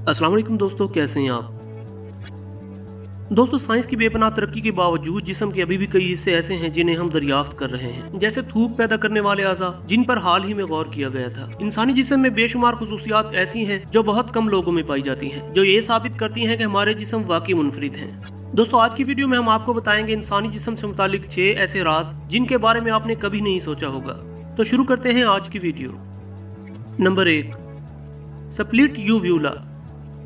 अस्सलाम वालेकुम दोस्तों, कैसे हैं आप। दोस्तों, साइंस की बेपनाह तरक्की के बावजूद जिस्म के अभी भी कई हिस्से ऐसे हैं जिन्हें हम दरियाफ्त कर रहे हैं, जैसे थूक पैदा करने वाले अज़ा, जिन पर हाल ही में गौर किया गया था। इंसानी जिस्म में बेशुमार खुसूसियात ऐसी हैं जो बहुत कम लोगों में पाई जाती हैं, जो ये साबित करती हैं कि हमारे जिस्म वाकई मुनफरिद हैं। दोस्तों, आज की वीडियो में हम आपको बताएंगे इंसानी जिस्म से मुतालिक 6 ऐसे राज जिनके बारे में आपने कभी नहीं सोचा होगा। तो शुरू करते हैं आज की वीडियो। Number 1, split यूव्यूला।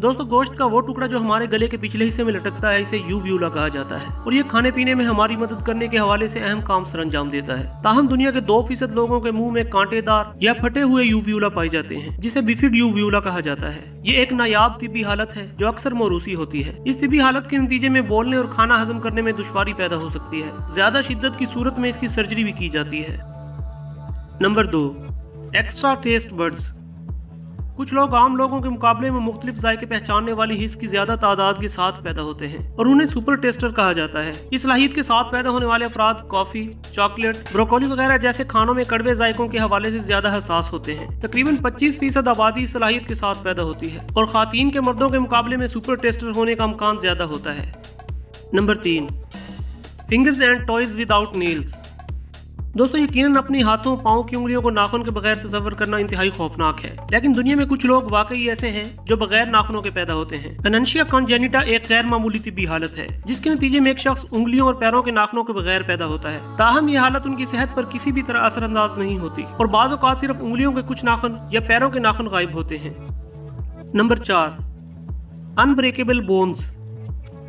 दोस्तों, गोश्त का वो टुकड़ा जो हमारे गले के पिछले हिस्से में लटकता है, इसे यूव्यूला कहा जाता है और ये खाने पीने में हमारी मदद करने के हवाले से अहम काम सरअंजाम देता है। ताहम दुनिया के 2% लोगों के मुंह में कांटेदार या फटे हुए यूव्यूला पाए जाते हैं, जिसे बिफिड यूव्यूला कहा जाता है। ये एक नायाब तिब्बी हालत है जो अक्सर मौरूसी होती है। इस तिब्बी हालत के नतीजे में बोलने और खाना हजम करने में दुश्वारी पैदा हो सकती है। ज्यादा शिद्दत की सूरत में इसकी सर्जरी भी की जाती है। Number 2, extra taste buds. कुछ लोग आम लोगों के मुकाबले में मुख्तलिफ जायके पहचानने वाली हिस्स की ज्यादा तादाद के साथ पैदा होते हैं और उन्हें सुपर टेस्टर कहा जाता है। इस सलाहियत के साथ पैदा होने वाले अफराद कॉफी, चॉकलेट, ब्रोकोली वगैरह जैसे खानों में कड़वे जायकों के हवाले से ज्यादा हसास होते हैं। तकरीबन 25% आबादी इस सलाहियत के साथ पैदा होती है और खातीन के मर्दों के मुकाबले में सुपर टेस्टर होने का इम्कान ज्यादा होता है। Number 3, fingers and toys without Niels. दोस्तों, यकीनन अपनी हाथों पाँव की उंगलियों को नाखून के बगैर तस्वर करना इंतहाई खौफनाक है, लेकिन दुनिया में कुछ लोग वाकई ऐसे हैं जो बगैर नाखूनों के पैदा होते हैं। एनेंशिया कॉन्जेनिटा एक गैर मामूली तिब्बी हालत है जिसके नतीजे में एक शख्स उंगलियों और पैरों के नाखूनों के बगैर पैदा होता है। ताहम यह हालत उनकी सेहत पर किसी भी तरह असरअंदाज नहीं होती और बाज़ औक़ात सिर्फ उंगलियों के कुछ नाखून या पैरों के नाखून गायब होते हैं। Number 4, unbreakable bones.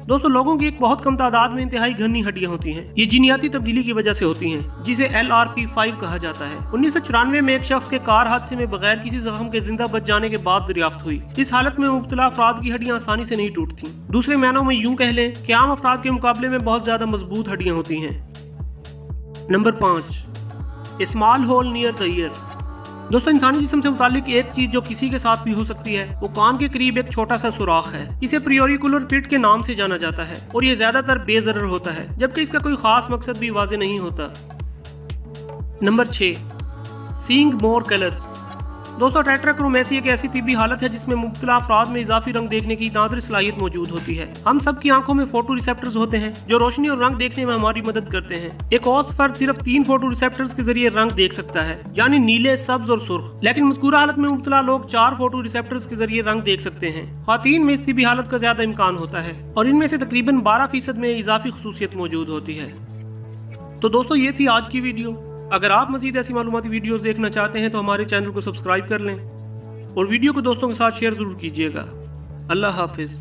दोस्तों, लोगों की एक बहुत कम तादाद में इंतहाई घनी हड्डियां होती हैं। ये जीनियाती तब्दीली की वजह से होती हैं, जिसे LRP5 कहा जाता है। 1994 में एक शख्स के कार हादसे में बगैर किसी जख्म के जिंदा बच जाने के बाद दरियाफ्त हुई। इस हालत में मुब्तला अफराद की हड्डियां आसानी से नहीं टूटती। दूसरे मायनों में यूं कह लें कि आम अफराद के मुकाबले में बहुत ज्यादा मजबूत हड्डियां होती हैं। Number 5, small hole near the year. दोस्तों, इंसानी जिस्म से मुतालिक एक चीज जो किसी के साथ भी हो सकती है वो कान के करीब एक छोटा सा सुराख है। इसे प्रियोरिकुलर पिट के नाम से जाना जाता है और ये ज्यादातर बेज़रर होता है, जबकि इसका कोई खास मकसद भी वाज़े नहीं होता। Number 6, seeing more colours. दोस्तों, टेट्राक्रोमेसी एक ऐसी तिब्बी हालत है जिसमें मुब्तला अफराद में इजाफी रंग देखने की नादिर सलाहियत मौजूद होती है। हम सब की आंखों में फोटो रिसेप्टर्स होते हैं जो रोशनी और रंग देखने में हमारी मदद करते हैं। एक औसत फर्द सिर्फ 3 फोटो रिसेप्टर्स के जरिए रंग देख सकता है, यानी नीले, सब्ज और सुर्ख। लेकिन मज़कूरा हालत में मुब्तला लोग 4 फोटो रिसेप्टर्स के जरिए रंग देख सकते हैं। खातीन में इस तिब्बी हालत का ज्यादा इम्कान होता है और इनमें से तकरीबन 12% में इजाफी खसूसियत मौजूद होती है। तो दोस्तों, ये थी आज की वीडियो। अगर आप मज़ीद ऐसी मालूमाती वीडियोस देखना चाहते हैं तो हमारे चैनल को सब्सक्राइब कर लें और वीडियो को दोस्तों के साथ शेयर जरूर कीजिएगा। अल्लाह हाफिज़।